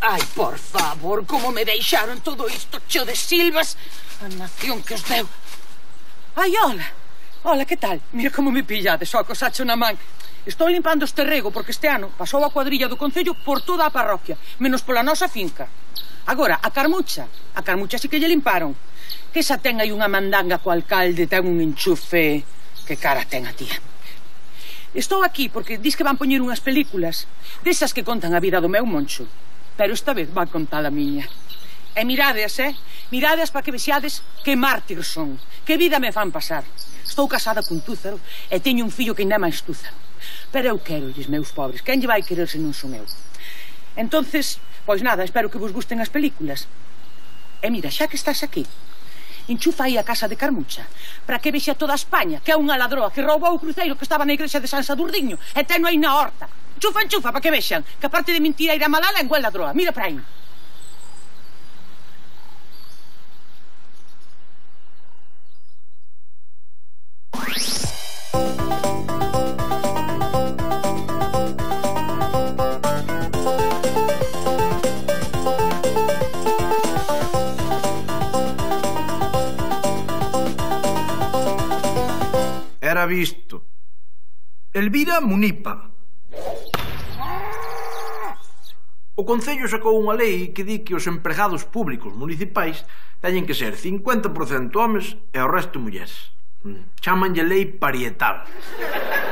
Ai, por favor, como me deixaron todo isto cheo de silvas. A nación que os deu. Ai, hola. Hola, que tal? Mira como me pillades, só co sacho na man. Estou limpando este rego porque este ano pasou a cuadrilla do concello por toda a parroquia, menos pola nosa finca. Agora, a Carmucha sí que lle limparon. Que xa ten aí unha mandanga co alcalde, ten un enchufe. Que cara ten a tía. Estou aquí porque dis que van poñer unhas películas desas que contan a vida do meu Moncho. Pero esta vez va contar a miña. E mirades, mirades para que vexades que mártir son, que vida me fan pasar. Estou casada cun túzaro e teño un fillo que ainda é máis túzaro. Pero eu querolles, meus pobres, quen lle vai querer se non son eu? Entonces, pois nada, espero que vos gusten as películas. E mira, xa que estás aquí, enchufa aí a casa de Carmucha para que vexa toda España que é unha ladroa que roubou o cruceiro que estaba na igrexa de San Sadurdiño e teno aí na horta. Enchufa, para que vexan que aparte de mentireira mala lengua é ladroa. Mira para aí. Era visto. Elvira Munipa. O Concello sacou unha lei que di que os empregados públicos municipais teñen que ser 50% homes e o resto mulleres. Chámanlle lei parietal.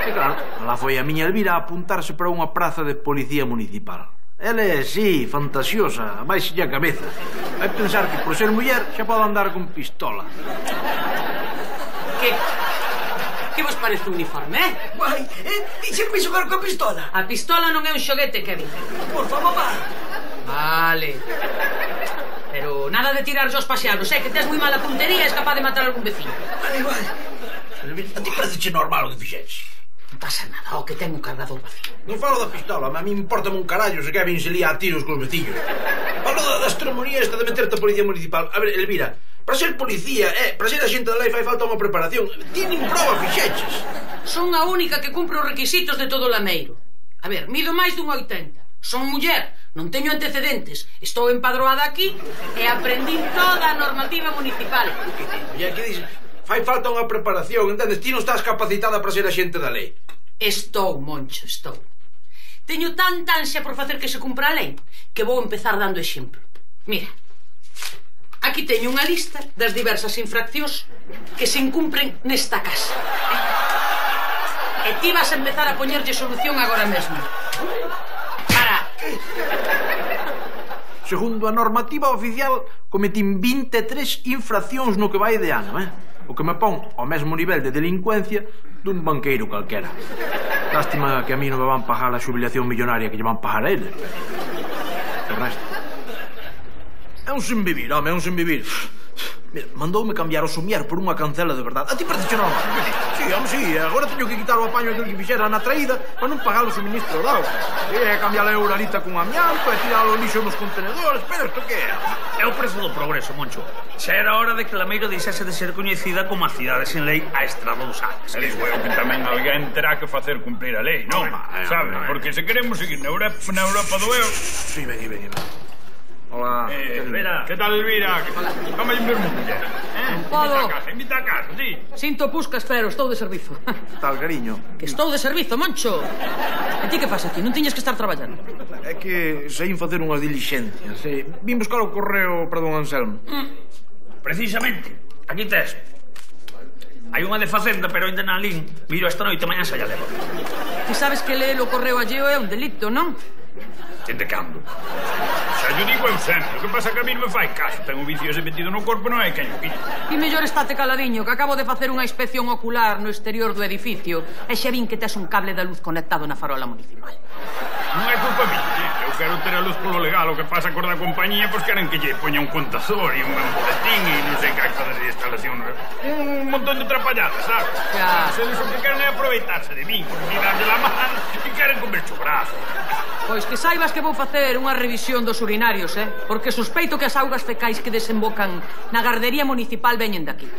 E claro, lá foi a miña Elvira a apuntarse para unha praza de policía municipal. Ela é, sí, fantasiosa, baixille a cabeza. Vai pensar que por ser muller xa pode andar con pistola. Que vos parece o uniforme, Guai, dixe que me xogar coa pistola. A pistola non é un xoguete, Kevin. Por favor, va. Vale. Pero nada de tirar os paseados, que tes moi mala puntería e és capaz de matar algún veciño. Vale. A ti parece normal o que fixeches? Non pasa nada, o que ten o cargador vacío. Non falo da pistola, a mí importa un carallo se Kevin se lía a tiros cos veciños. Falo da astronomía esta de meterte a policía municipal. A ver, Elvira, para ser policía, para ser axente da lei fai falta unha preparación. Ti nin proba fixeches. Son a única que cumpre os requisitos de todo o lameiro. A ver, mido máis dun 80. Son muller, non teño antecedentes. Estou empadroada aquí e aprendín toda a normativa municipal. E que dices? Fai falta unha preparación, entendes? Ti non estás capacitada para ser axente da lei. Estou, Moncho, estou. Teño tanta ansia por facer que se cumpra a lei que vou empezar dando exemplo. Mira, aquí teño unha lista das diversas infraccións que se incumpren nesta casa. E ti vas a empezar a poñerlle solución agora mesmo. Para. Segundo a normativa oficial, cometín 23 infraccións no que vai de ano, O que me pon ao mesmo nivel de delincuencia dun banqueiro calquera. Lástima que a mí non me van pagar a xubilación millonaria que lle van pagar a ele. O resto é un sen vivir, home, é un sen vivir. Mira, mandoume cambiar o somier por unha cancela de verdade. A ti parece normal? Sí, home, sí, agora teño que quitar o apaño que fixera na traída para non pagar o suministro de auga. E cambiar a euralita con amianto e tirar o lixo nos contenedores. Pero isto que é? É o prezo do progreso, Moncho. Xa era hora de que Lameiro deixase de ser coñecida como a cidade sen lei a estrada dos Ares. E digo eu que tamén alguén terá que facer cumplir a lei, non? Sabe? Porque se queremos seguir na Europa do eu... Sí, ven. Hola. Elvira. Que tal, Elvira? Vamos a vermos, muller. Podo. Invita a casa, sí. Sinto puscas, pero estou de servizo. Tal, cariño? Que estou de servizo, Moncho. E ti que pasa aquí? Non tiñes que estar traballando? É que saín facer unhas dilixencias. Vim buscar o correo para don Anselmo. Precisamente. Aquí tes. Hai unha de Facenda, pero ainda na lin. Miro esta noite, mañá xa levo. Ti sabes que ler o correo alleo é un delito, non? Dende cando? Xa yo digo eu sempre. O que pasa que a mí non me fai caso. Ten un vicio ese metido no corpo, non hai quen o quite. E mellor estate caladiño, que acabo de facer unha inspección ocular no exterior do edificio e xa vin que tes un cable da luz conectado na farola municipal. Non é culpa miña, eu quero ter a luz polo legal. O que pasa cor da compañía, pois queren que lle poña un contador e un boletín e non sei que acta de instalación. Un montón de trapalladas, sabes? Xa. Se o que queren é aproveitarse de mí, ni darlle la man e queren comer o brazo. Pois que saibas que vou facer unha revisión dos urinarios, porque sospeito que as augas fecais que desembocan na gardería municipal veñen daqui.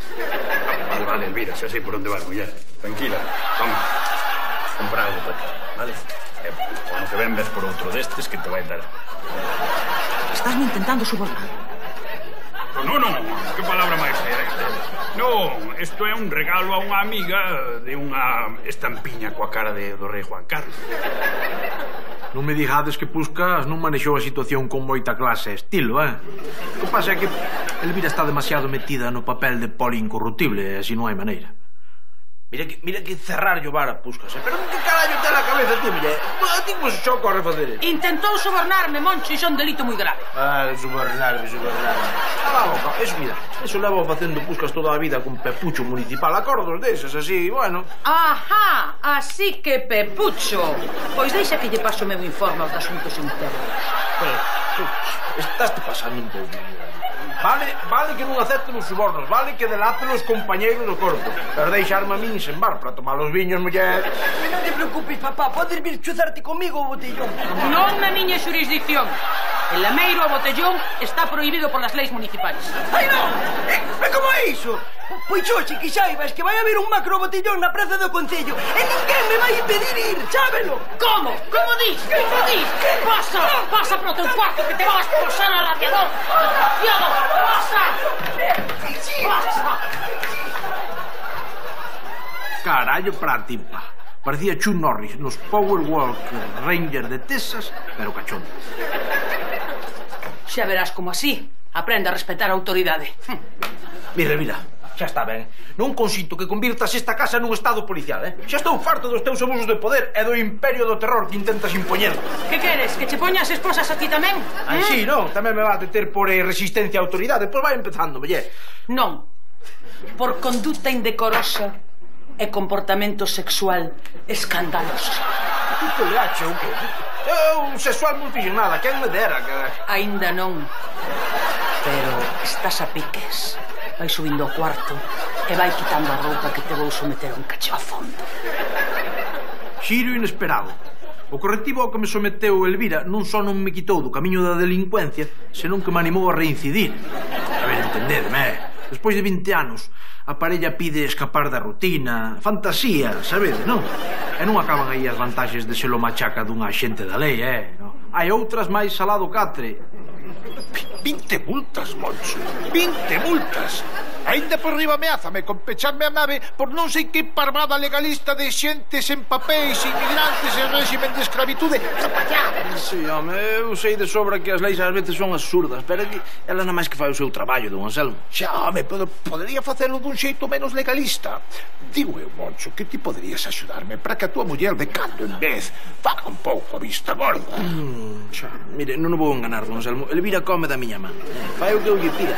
Vale, Elvira, xa sei por onde vas, muller. Tranquila, vamos. Compra algo para ti, vale? Cuando que ven ves por outro destes que te vai dar. Estásme intentando subornar. Non, que palabra máis é esta? Non, isto é un regalo a unha amiga de unha estampiña coa cara do rei Juan Carlos. Non me digades que Puscas non manexou a situación con moita clase e estilo, O que pasa é que Elvira está demasiado metida no papel de poli incorruptible, e así non hai maneira. Mira que cerrar o bar a Puscas, Pero que carallo ten a cabeza ti, muller? A ti como se xo corre facer? Intentou sobornarme, Moncho, iso é un delito moi grave. Subornarme. Cala a boca, eso levo facendo Puscas toda a vida con Pepucho municipal. Acordos deses, así, bueno. Ajá, así que Pepucho. Pois deixa que lle paso o meu informe aos asuntos internos. Estás te pasando un pouco. Vale que non acepten os subornos, vale que delaten os compañeiros do corpo, pero deixarme a min sen bar para tomar os viños, muller. Non te preocupes, papá, podes vir chuzarte comigo o botellón. Non na miña xurisdicción. El lameiro a botellón está prohibido por las leis municipales. Ai, non! E como é iso? Pois hoxe que saibas que vai haber un macro botellón na praza do Concello e ninguén me vai impedir ir, sábelo. Como? Como dis? Como dis? Pasa pro teu cuarto que te vas a posar al radiador. Desgraciado, pasa. Carallo para timpa. Parecía Chuck Norris nos Powerwalk Ranger de Texas, pero cachondo. Xa verás como así aprende a respetar a autoridade. Mira, xa está ben. Non consinto que convirtas esta casa nun estado policial, Xa estou farto dos teus abusos de poder e do imperio do terror que intentas impoñer. Que queres? Que che poñas esposas a ti tamén? Sí, non, tamén me va a deter por resistencia á autoridade. Pois vai empezando, muller. Non. Por conduta indecorosa e comportamento sexual escandaloso. Que te leache ou que? Eu sexual non fixo nada, quen me dera que... Ainda non. Pero estás a piques. Vai subindo ao cuarto e vai quitando a roupa que te vou someter un cacho a fondo. Xiro inesperado. O correctivo ao que me someteu Elvira non só non me quitou do camiño da delincuencia, senón que me animou a reincidir. A ver, entendedme, Despois de 20 anos, a parella pide escapar da rutina, fantasía, sabedes, non? E non acaban aí as vantaxes de selo machaca dunha axente da lei, non? Hai outras máis salado catre. 20 multas, Moncho. 20 multas. Ainda por riba ameázame con pecharme a nave por non sei que parvada legalista de xentes en papéis, inmigrantes en régimen de escravitude. Sí, home, eu sei de sobra que as leis ás veces son absurdas, pero que ela nada máis que fai o seu traballo, don Anselmo. Xa, home, pero podería facelo dun xeito menos legalista. Digo eu, Moncho, que ti poderías axudarme para que a tua muller de cando en vez faga un pouco a vista gorda. Xa, mire, non o vou enganar, don Anselmo. Elvira come da miña man. Fai o que eu lle pida.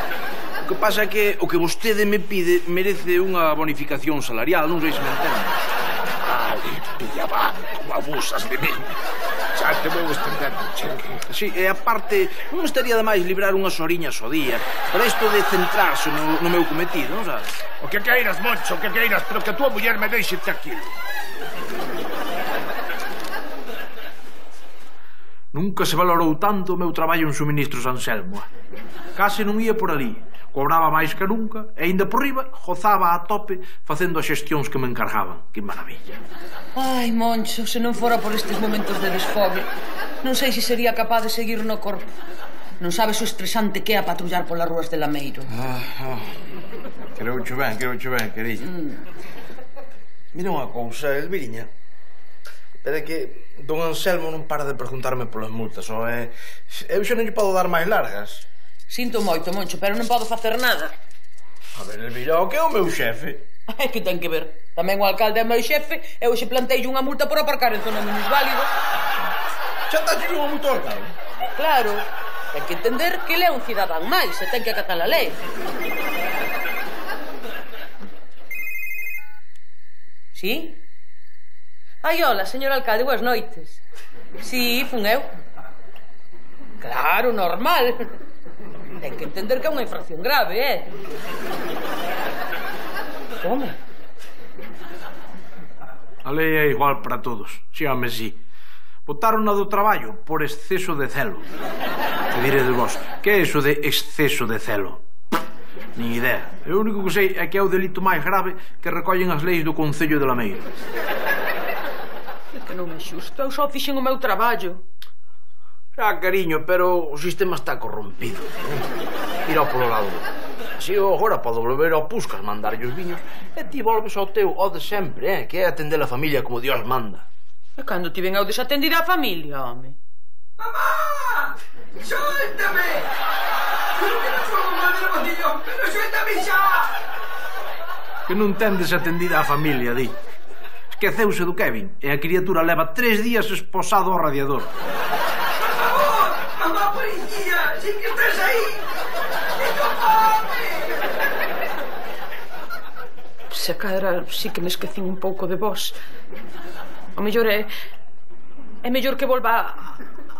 O que pasa é que o que vostede me pide merece unha bonificación salarial, non sei se me entende. Vale, pilla va, como abusas de mí. Xa te vou estendendo, cheque. Sí, e aparte, non estaría de máis librar unhas horiñas ao día para isto de centrarse no meu cometido, non sabes? O que queiras, Moncho, o que queiras, pero que a tua muller me deixe tranquilo. Nunca se valorou tanto o meu traballo en suministros Anselmo. Case non ia por ali. Cobraba máis que nunca e, ainda por riba, gozaba a tope facendo as xestións que me encargaban. Que maravilla. Ai, Moncho, se non fora por estes momentos de desfogue, non sei se sería capaz de seguir no corpo. Non sabes o estresante que é a patrullar polas rúas de Lameiro. Creo ben, querilla. Mira unha cousa, Elviriña. Pero é que don Anselmo non para de preguntarme polas multas, eu xa non lle podo dar máis largas. Sinto moito, Moncho, pero non podo facer nada. A ver, Elvira, o que é o meu xefe? É que ten que ver. Tamén o alcalde é meu xefe e hoxe planteille unha multa por aparcar en zona minusválida. Xa está xe unha multa ao alcalde? Claro, ten que entender que ele é un cidadán máis e ten que acatar a lei. Sí? Ai, hola, señor alcalde, boas noites. Sí, fun eu. Claro, normal. Ten que entender que é unha infracción grave, Como? A lei é igual para todos, xíame si. Botaron do traballo por exceso de celo. E diré de vos, que é iso de exceso de celo? Nin idea. O único que sei é que é o delito máis grave que recollen as leis do Concello de Lameiro. É que non é xusto, eu só fixen o meu traballo. Xa, cariño, pero o sistema está corrompido. Mira polo lado. Así eu agora podo volver ao Puscas, mandarlle os viños, e ti volves ao teu o de sempre, que é atender a familia como Dios manda. E cando ti ven ao desatendida a familia, home? ¡Mamá! ¡Suéltame! ¡Pero que non somos mal del botellón! ¡Pero suéltame xa! Que non ten desatendida a familia, di. Esqueceuse do Kevin, e a criatura leva 3 días esposado ao radiador. ¡Mamá, policía! ¡Sí que estás ahí! ¡Tengo fame! Se cadra sí que me esquecín un pouco de vos. O mellor é mellor que volva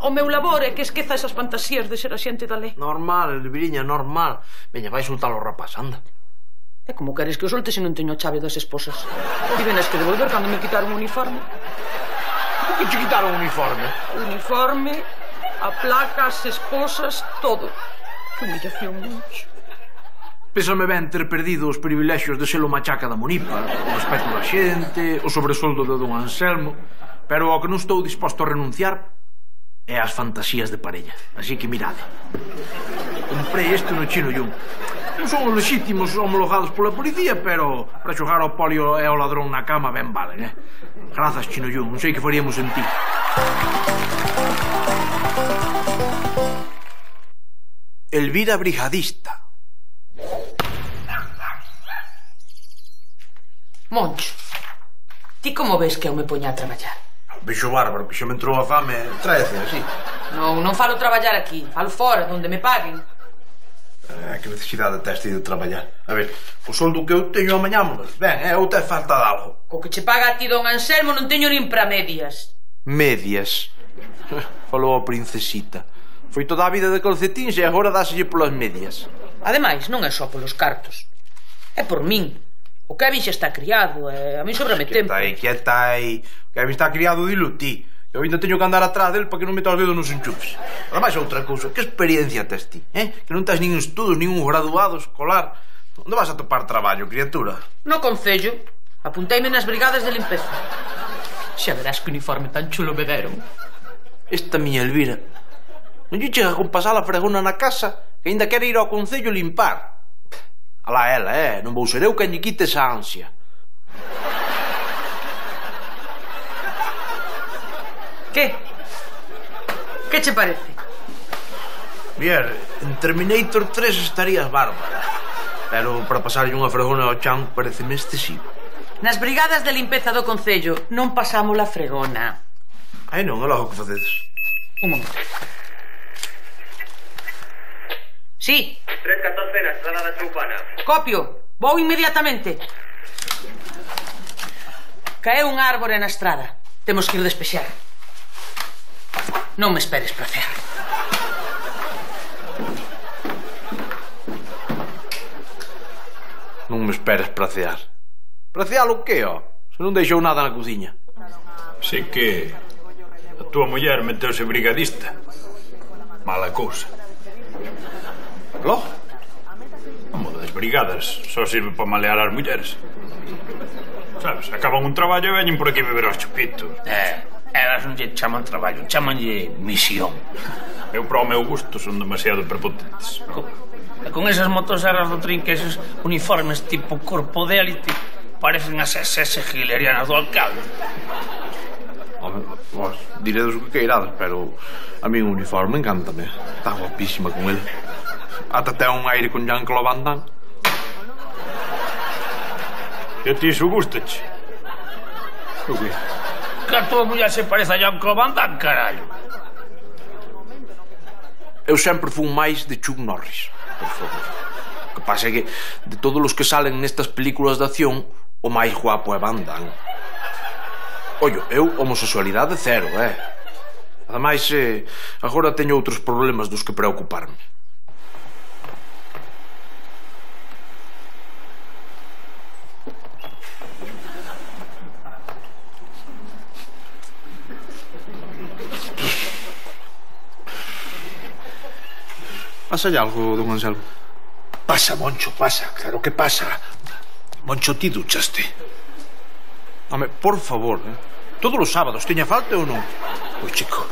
ao meu labor e que esqueza esas fantasías de ser a xente da lei. Normal, Elviriña, normal. Veña, vai soltar o rapaz, anda. E como queres que o solte se non teño a chave das esposas? Ti venes que devolver cando me quitaron o uniforme. Por que che quitaron o uniforme? O uniforme, a placa, as esposas, todo. Que humillación, Moncho. Pésame ben ter perdido os privilexios de ser o machaca da Monipa, o respeto da xente, o sobresoldo de don Anselmo, pero ao que non estou disposto a renunciar é ás fantasías de parella. Así que mirade. Comprei este no Chino Yun. Non son os legítimos homologados pola policía, pero para xogar ao polio e ao ladrón na cama ben valen, Grazas, Chino Yun, non sei que faríamos en ti. Elvira Brigadista. Moncho, ti como ves que eu me poña a traballar? Vexo bárbaro, que xa me entrou a fame, traece, así. Non falo traballar aquí, falo fora, onde me paguen. Que necesidade tes de traballar? A ver, o soldo que eu teño amañá, ben, ou te falta de algo? Co que che paga a ti don Anselmo non teño nin para medias. Medias? Falou a princesita. Foi toda a vida de calcetins e agora dáselle polas medias. Ademais, non é só polos cartos. É por min. O Kevin xa está criado e a mí sobrame tempo. Quieta aí. O Kevin está criado, dilo ti. Eu ainda teño que andar atrás del para que non meta os dedos nos enchufes. Ademais, outra cousa, que experiencia tes ti, Que non tes nin estudos, nin un graduado escolar. Onde vas a topar traballo, criatura? No Concello. Apunteime nas brigadas de limpeza. Xa verás que uniforme tan chulo me deron. Esta miña Elvira non lle chega con pasar a fregona na casa que ainda quere ir ao Concello limpar. Alá ela, non vou ser eu quen lle quite esa ansia. Que? Que che parece? Mier, en Terminator 3 estarías bárbara, pero para pasarlle unha fregona ao chan pareceme excesivo. Nas brigadas de limpeza do Concello non pasamos a fregona. Ai non, é logo que facedes. Un momento. Sí. 314 na estrada da Choupana. Copio. Vou inmediatamente. Caeu un árbore na estrada. Temos que ir despexar. Non me esperes para cear. Non me esperes para cear. Para cear o que, Se non deixou nada na cociña. Sei que a túa muller meteuse brigadista. Mala cousa. Lo? O modo das brigadas só sirve para malear as mulleres. Sabes, acaban un traballo e veñen por aquí beber os chupitos. Elas non lle chaman traballo, chamanlle misión. Eu, para o meu gusto, son demasiado prepotentes. E con esas motoserras do trinque, esos uniformes tipo corpo de élite, parecen as SS hitlerianas do alcalde. Vos diredes o que queirades, pero a mí un uniforme encántame. Está guapísima con ele. Ata ten un aire con Jean-Claude Van Damme. E a ti iso gustache? O que? Que a tua muller se parece a Jean-Claude Van Damme, carallo. Eu sempre fui máis de Chuck Norris, por favor. O que pasa é que de todos os que salen nestas películas de acción, o máis guapo é Van Damme. Ollo, eu homosexualidade cero, Ademais, agora teño outros problemas dos que preocuparme. Pasa algo, don Anselmo? Pasa, Moncho, pasa, claro que pasa. Moncho, ti duchaste? Home, por favor, Todos os sábados, teña falta ou non? Pois, chico,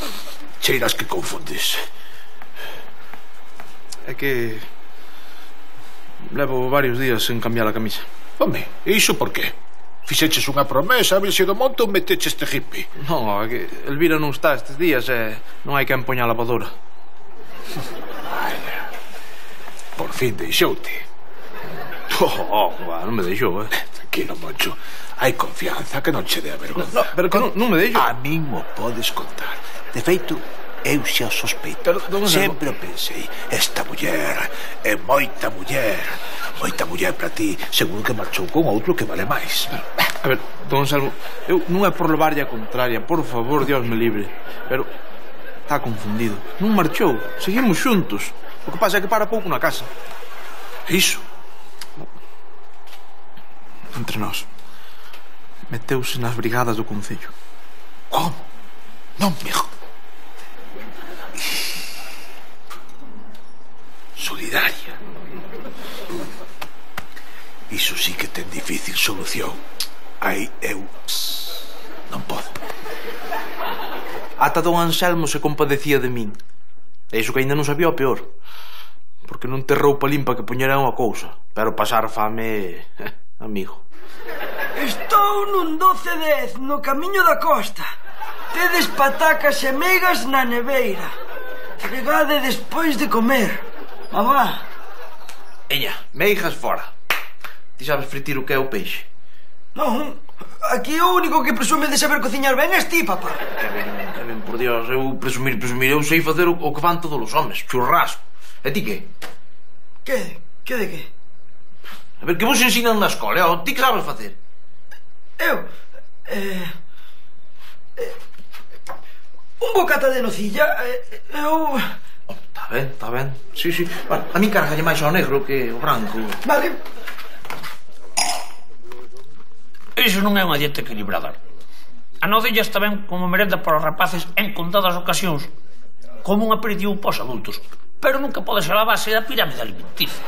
Cheiras que confundes. É que... levo varios días sen cambiar a camisa. Home, e iso por qué? Fixeches unha promesa a Virxe do Monte ou meteches este hippie? Non, é que Elvira non está estes días e non hai quen poña a lavadora. Vaya, por fin deixoute. Non me deixou, Tranquilo, Moncho. Hai confianza, que non che dea vergonza. No, pero que non me deixo. A min mo podes contar. De feito, eu xa o sospeito. Pero, sempre o pensei. Esta muller é moita muller. Moita muller para ti. Seguro que marchou con outro que vale máis. A ver, don Anselmo, eu non é por levarlle a contraria. Por favor, Dios me libre. Pero está confundido. Non marchou. Seguimos xuntos. O que pasa é que para pouco na casa. Iso? Entre nós. Meteuse nas brigadas do concello. Como? Non, mijo. Solidaria. Iso sí que ten difícil solución. Aí eu non podo. Ata don Anselmo se compadecía de min. E iso que ainda non sabía o peor. Porque non ter roupa limpa que poñera unha cousa. Pero pasar fame... amigo. Estou nun 12-10 no camiño da costa. Tedes patacas e megas na neveira. Chegade despois de comer. Mamá. Eña, meigas fora. Ti sabes fritir o que é o peixe? Non, aquí o único que presume de saber cociñar ben és ti, papá. Que ben, por Dios, eu presumir, eu sei facer o que van todos os homes, churrasco. E ti que? Que de que? A ver, que vos ensinan na escola, ti que sabes facer? Eu... un bocata de nocilla, eu... Está ben, sí. Bueno, a mí cárgalle máis ao negro que ao branco. Vale. Iso non é unha dieta equilibrada. A nocilla está ben como merenda para os rapaces en contadas ocasións, como un aperitivo pos adultos, pero nunca pode ser a base da pirámide alimenticia.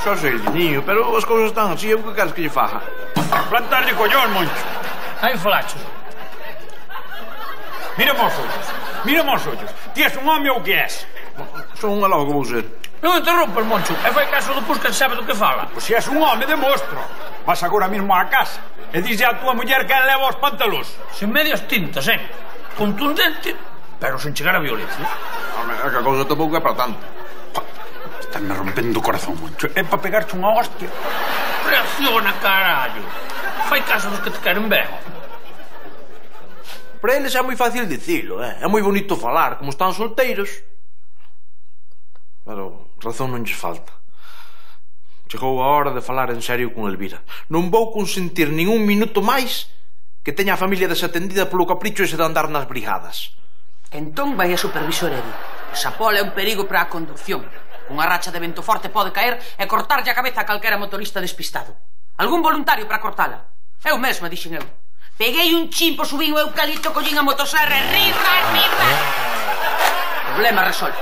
Só sei, niño, pero as cousas están así, eu que queres que lle faja? Plantarlle collón, Moncho. Aí falachos. Mírame os ollos. Ti és un home ou que és? Son unha logo que vou ser. Non interrompes, Moncho, e fai caso do Pusca que sabe do que fala. Pois se és un home, demostro. Vas agora mesmo á casa e dixe a tua muller que leva os pantalóns. Sen medias tintas, contundente, pero sen chegar a violencia. Home, é que a cousa tampouco é para tanto. Estánme rompendo o corazón, Moncho. É para pegarte unha hostia. Reacciona, carallo. Fai caso dos que te queren ben. Para eles é moi fácil dicilo, é moi bonito falar, como están solteiros. Pero razón non lles falta. Chegou a hora de falar en serio con Elvira. Non vou consentir nin un minuto máis que teña a familia desatendida polo capricho ese de andar nas brigadas. Entón vai a supervisor Edu. Esa pola é un perigo para a conducción. Unha racha de vento forte pode caer e cortarlle a cabeza a calquera motorista despistado. Algún voluntario para cortala? Eu mesma, dixen eu. Peguei un chimpo, subín o eucalipto, collín a motosserra e riba. Problema resolto.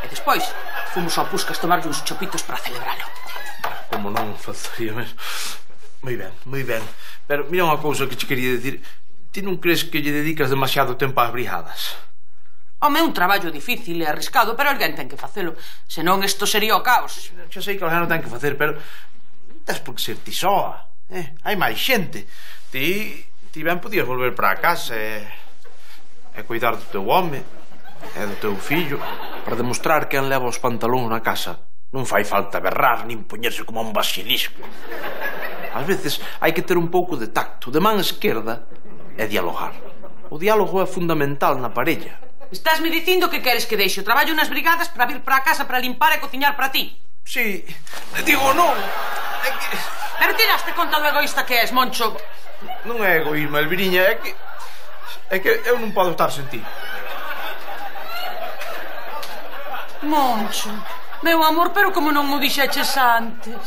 E despois fomos ao Puscas tomarlle uns chopitos para celebralo. Como non faltaría mesmo. Moi ben. Pero mira unha cousa que che quería dicir. Ti non crees que lle dedicas demasiado tempo ás brigadas? Home, un traballo difícil e arriscado, pero alguén ten que facelo. Senón, isto sería o caos. Xa sei que alguén non ten que facer, pero tes por que ser ti soa. Hai máis xente. Ti ben podías volver para a casa e cuidar do teu home e do teu fillo para demostrar quen leva os pantalóns na casa. Non fai falta berrar nin poñerse como un basilisco. Ás veces hai que ter un pouco de tacto, de man esquerda, e dialogar. O diálogo é fundamental na parella. Estásme dicindo que queres que deixe o traballo nas brigadas para vir para a casa para limpar e cociñar para ti? Sí, digo non. Pero ti daste conta do egoísta que és, Moncho. Non é egoísmo, Elviriña, é que eu non podo estar sen ti. Moncho, meu amor, pero como non o dixeches antes?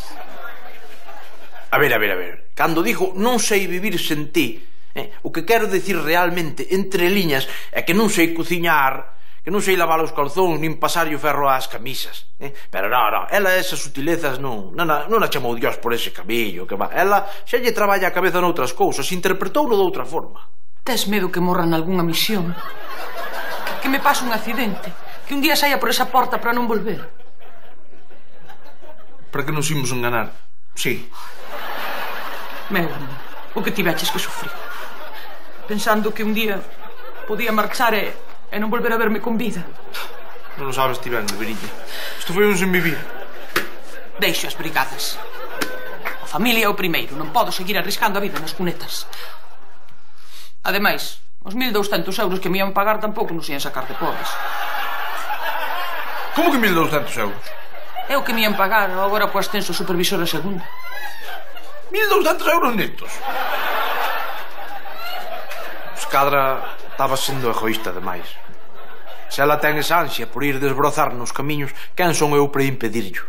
A ver. Cando digo non sei vivir sen ti, o que quero dicir realmente, entre liñas, é que non sei cociñar, que non sei lavar os calzóns, nin pasarlle o ferro ás camisas. Pero non, ela esas sutilezas non a chamou Dios por ese camiño, que va. Ela xa lle traballa a cabeza noutras cousas, interpretouno de outra forma. Tes medo que morra nalgúnha misión? Que que me pase un accidente, que un día saia por esa porta para non volver. Para que nos imos enganar? Sí. Meu, o que tiveches que sufrir. Pensando que un día podía marchar e non volver a verme con vida. Non o sabes ti ben, Alberiña. Isto foi un sen vivir. Deixo as brigadas. A familia é o primeiro. Non podo seguir arriscando a vida nas cunetas. Ademais, os 1.200 euros que me ian pagar tampouco nos ian sacar de pobres. Como que 1.200 euros? É o que me ian pagar agora co ascenso supervisor a segunda. 1.200 euros netos? Escadra estaba sendo egoísta demais. Se ela ten esa ansia por ir desbrozar nos camiños, quen son eu para impedirlo?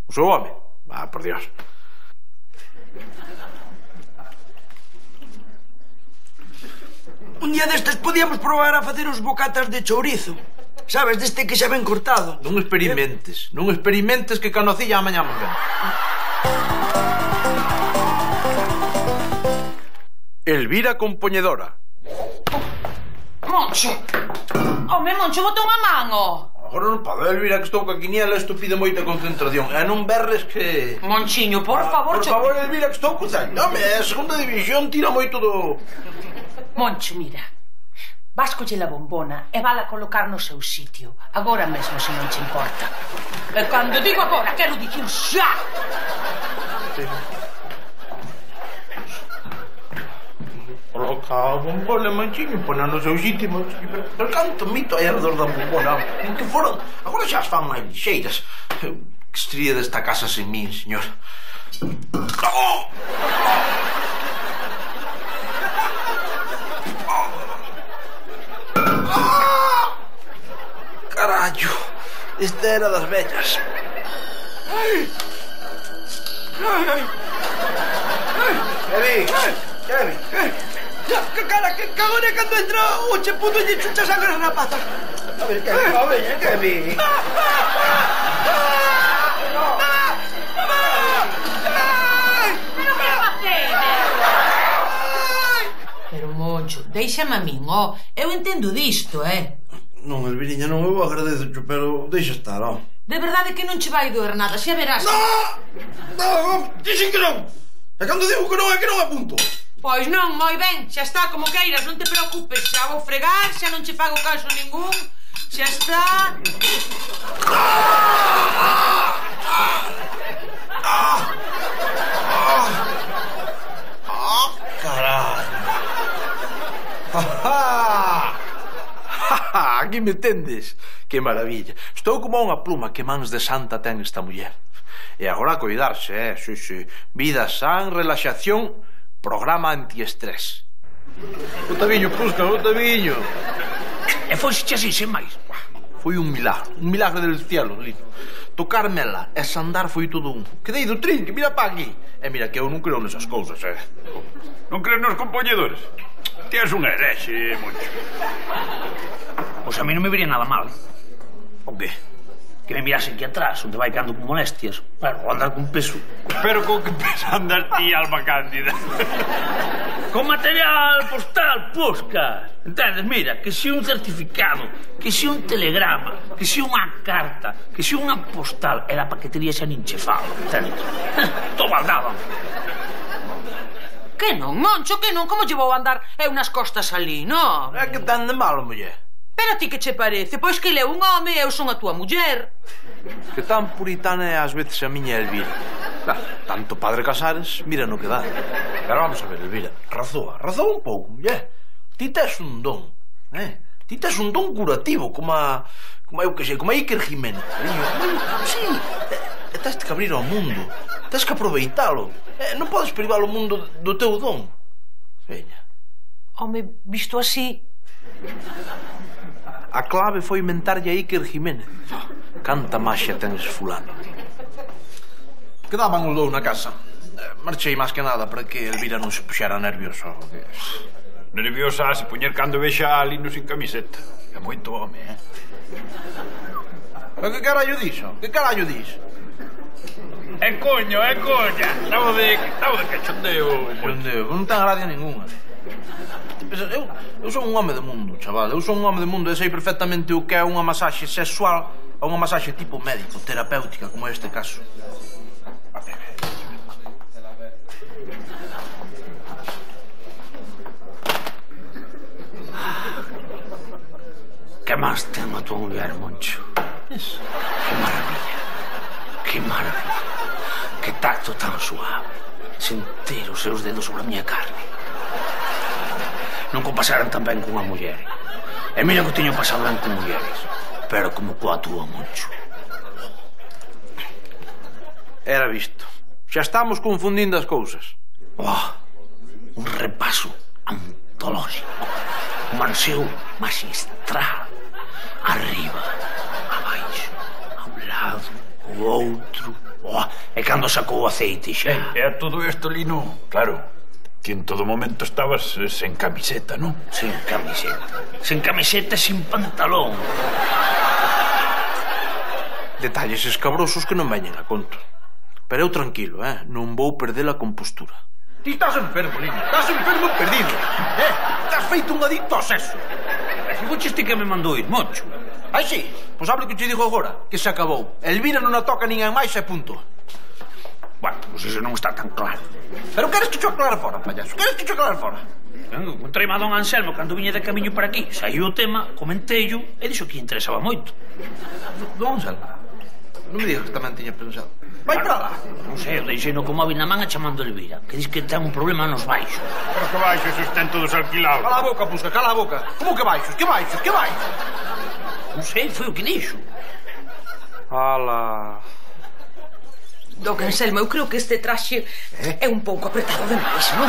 O seu home? Ah, por Dios. Un día destes podíamos probar a facer os bocatas de chourizo. Sabes, deste que xa ben cortado. Non experimentes. Non experimentes que canocilla amañá nos ven. Elvira Compoñedora. Moncho! Home, Moncho, botou unha man, Agora non podo, Elvira, que estou ca quiniela, isto pide moita concentración. E non berres que... Monchiño, por favor... Por favor, Elvira, que estou cozando. Home, a segunda división tira moito do... Moncho, mira, vas coller a bombona e vala colocar no seu sitio. Agora mesmo, se non te importa. E cando digo agora, quero dicir xa. Sí. Coloca a bombona, manchiño, pon no seu sitio. Pero canto mito hai alrededor da bombona. En que foron... Agora xa as fan máis lixeiras. Que estaría desta casa sen min, señor. ¡Oh! Carallo, esta era das vellas. Kevin. Cara, que cagone cando entra o chepudo e lle chucha sangre na pata. A ver, Kevin. Pero, Moncho, déixame a min, eu entendo disto, Non, Elviriña, non, eu agradezo, pero deixa estar, De verdade que non che vai doer nada, xa verás. Non, dixen que non. E cando digo que non é punto. Pois non, moi ben, xa está, como queiras, non te preocupes. Xa vou fregar, xa non che fago caso ningún. Xa está. Caralho. Aquí me tendes. Que maravilla. Estou como unha pluma que mans de santa ten esta muller. E agora a cuidarse, sí. Vida san, relaxación, programa antiestrés. Otaviño, Pusca, Otaviño. E foxe así, sen máis. Foi un milagre del cielo, Lito. Tocármela e sandar foi todo un. Quedei do trinque, mira pa aquí. E mira que eu non creo nesas cousas, Non crees nos compoñedores? Ti és un herexe, Moncho. Pois a mí non me vería nada mal. O qué? Que me mirasen aquí atrás, onde vai cando con molestias. Claro, o andar con peso. Pero con que peso andas ti, Alma Cándida? Con material postal, Puscas. Entendes? Mira, que si un certificado, que si un telegrama, que si unha carta, que si unha postal, era para que terías a ninchefalo, entendes? Todo andaba. Que non, Moncho, que non? Como lle vou andar eu nas costas ali, non? É que tan de malo, muller. Pero a ti que che parece? Pois que ele é un home e eu son a tua muller. Que tan puritana é ás veces a miña Elvira. Claro, tanto Padre Casares, mira no que dá. Pero vamos a ver, Elvira, razoa un pouco, muller. Ti tes un don, Ti tes un don curativo, como eu que sei, como a Iker Jiménez. Sí, e tes que abrir ao mundo. Tes que aproveitalo. Non podes privar o mundo do teu don. Veña. Home, visto así... A clave foi mentarlle a Iker Jiménez. Canta maxia ten ese fulano. Quedaban os dous na casa. Marchei máis que nada para que Elvira non se puxera nerviosa. Nerviosa se poñer cando vexa a Lino sin camiseta. É moito home, Que carallo dixo? Que carallo dixo? É coña. Estaba de cachondeo. Non ten gracia ninguna. Eu son un home de mundo, chaval. Eu son un home de mundo e sei perfectamente o que é unha masaxe sexual ou unha masaxe tipo médico, terapéutica, como é este caso. Que máis ten a tua muller, Moncho? Que maravilla. Que maravilla. Que tacto tan suave. Sentir os seus dedos sobre a miña carne. Non compasaran tan ben cunha muller. E mira que teño pasado ben con mulleres. Pero como coa túa, Moncho. Era visto. Xa estamos confundindo as cousas. Un repaso antolóxico. Un manseu magistral. Arriba, abaixo, a un lado, o outro. E cando sacou o aceite xa. E a todo isto, Lino, claro, que en todo momento estabas sen camiseta, non? Sen camiseta. Sen camiseta e sin pantalón. Detalles escabrosos que non veñen a conto. Pero eu tranquilo, non vou perder a compostura. Ti estás enfermo, Lino. Estás enfermo perdido. Estás feito un adicto ao sexo. E foches ti que me mandou ir, Moncho. Ai, sí? Pois sabe o que te digo agora? Que se acabou. Elvira non a toca ninguén máis e punto. Bueno, pois iso non está tan claro. Pero queres que te aclare fora, payaso? Queres que te aclare fora? Encontrei a don Anselmo cando viña de camiño para aquí. Saiu o tema, comenteillo e dixo que interesaba moito. Don Anselmo? Non me digas que tamén tiña pensado. Vai para lá. Non sei, eu deixei no co móvil na man e chamando Elvira, que dis que ten un problema nos baixos. Pero que baixos están todos alquilados. Cala a boca, Pusca, cala a boca. Como que baixos? Que baixos? Que baixos? Non sei, foi o que dixo. Ala... Don Anselmo, eu creo que este traxe é un pouco apretado demais, non?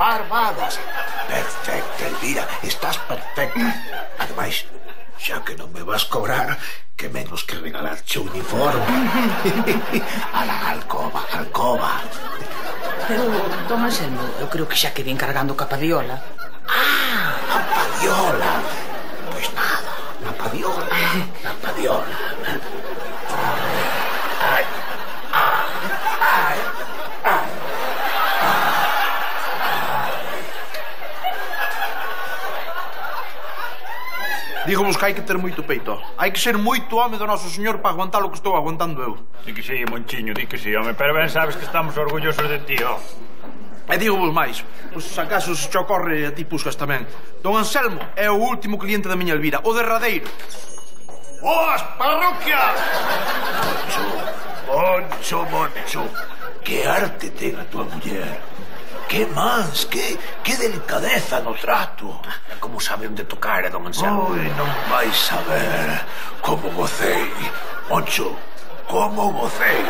Parvadas. Perfecta, Elvira, estás perfecta. Ademais, xa que non me vas cobrar, que menos que regalarche o uniforme. A la alcoba. Pero, don Anselmo, eu creo que xa que vin cargando ca padiola. A padiola. Pois nada, la padiola. Dígomos que hai que ter moito peito. Hai que ser moito home do noso señor para aguantar o que estou aguantando eu. Di que sí, Monchiño, di que sí, home, pero ben sabes que estamos orgullosos de ti, ó. E dígomos máis, pois acaso se te ocorre a ti, Puscas, tamén. Don Anselmo é o último cliente da miña Elvira, o derradeiro. Boas, parroquia! Moncho, que arte ten a tua muller. Que mans, que delicadeza no trato. Como sabe onde tocar, don Anselmo? Oi, non vais saber como gocei. Moncho, como gocei.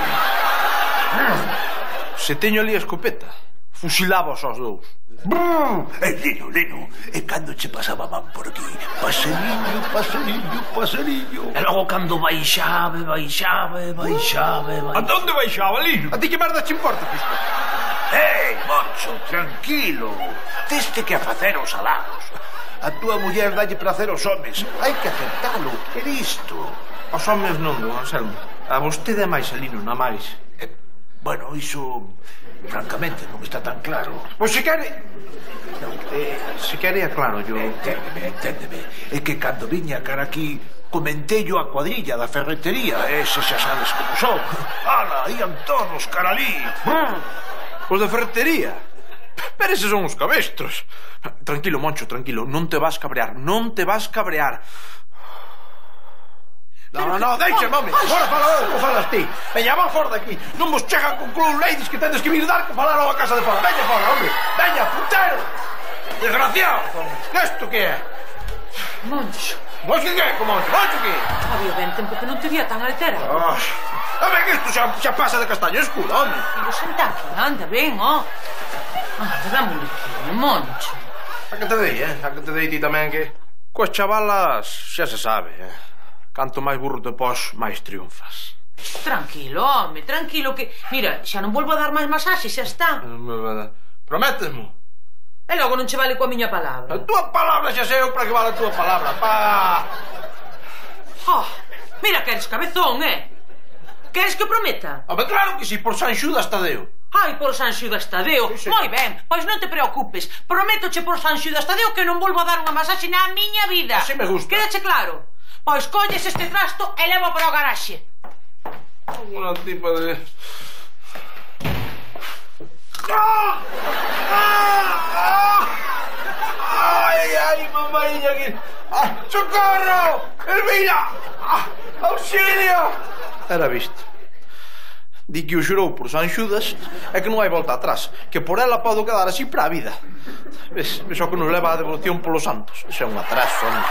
Se teño ali a escopeta, fusilaba os dous. Lino, e cando che pasaba man por aquí? Paseliño. E logo cando baixaba. A onde baixaba, Lino? A ti que merda te importa, Pusca? Moncho, tranquilo. Teste que a facer os halagos. A tua muller dalle prazer aos homes. Hai que aceptalo, é isto. Os homes non, don Anselmo. A vostede é máis, Lino, na máis. Bueno, iso, francamente, non está tan claro. Pois se quere... se quere, aclaro, yo... Enténdeme. É que cando viña cara aquí, comentello a cuadrilla da ferretería. Ese xa sabes como son. Ala, ían todos cara ali. Os da ferretería? Pero eses son os cabestros. Tranquilo, Moncho, tranquilo. Non te vas cabrear. Non deixa, mami. Fora falas ti. Veña, va fora daqui. Non vos chegan con clown ladies que tendes que vir dar que falar a casa de fora. Veña fora, hombre. Veña, puntero. Desgraciado. Isto que é? Moncho. Moncho que é? Moncho que é? Había ben tempo que non te vía tan alterado. A ver, que isto xa pasa de castaño escuro, hombre. Pero senta aquí, anda ben, ó. Dame un liquino, Moncho. A que te dei, A que te dei ti tamén que... Coas chavalas xa se sabe, Canto máis burro te pos, máis triunfas. Tranquilo, home, tranquilo que... Mira, xa non volvo a dar máis masaxe, xa está. Prométesmo? E logo non che vale coa miña palabra. A túa palabra xa sei eu para que vale a túa palabra, pa... Mira que eres cabezón, Queres que prometa? Claro que si, por San Xudas Tadeo. Ai, por San Xudas Tadeo. Moi ben, pois non te preocupes. Prométoche por San Xudas Tadeo que non volvo a dar unha masaxe na miña vida. Así me gusta. Quédache claro? Pois colles este trasto e levo para o garaxe. Unha tipa de... Ai, mamaña que... Socorro! Elvira! Auxilio! Era visto. Di que o xurou por San Xudas e que non hai volta atrás, que por ela podo quedar así para a vida. Ves o que nos leva a devoción polos santos. Iso é un atraso, non?